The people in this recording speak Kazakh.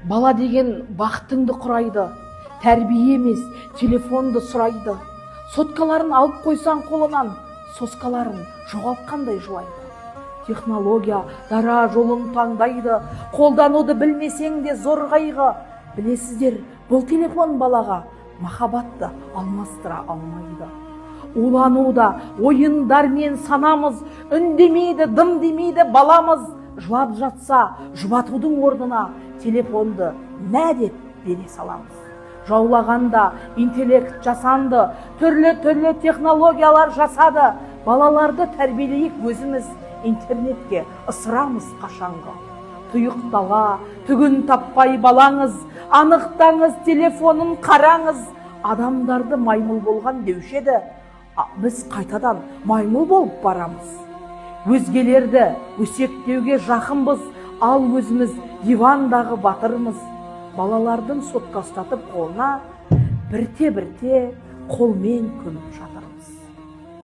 Бала деген бақытыңды құрайды, тәрбие емес телефонды сұрайды. Соткаларын алып қойсан қолынан, соскаларын жоғалтқандай жылайды. Технология дара жолын таңдайды, қолдануды білмесең де зор қайғы. Білесіздер, бұл телефон балаға махаббатты алмастыра алмайды. Улануда ойындармен санамыз, үндемейді, дым демейді баламыз. Жылап жатса, жұбатудың орнына телефонды мә деп бере саламыз. Жаулағанда интеллект жасанды, түрлі технологиялар жасады. Балаларды тәрбиелейік өзіміз, интернетке ысырамыз қашанғы. Тұйықтала, түгін таппай балаңыз, анықтаңыз телефонын қараңыз. Адамдарды маймыл болған деуші еді, біз қайтадан маймыл болып барамыз. Өзгелерді өсектеуге жақынбыз, ал өзіміз дивандағы батырмыз. Балалардың соткастатып қолына бірте қолмен көміп жатыр.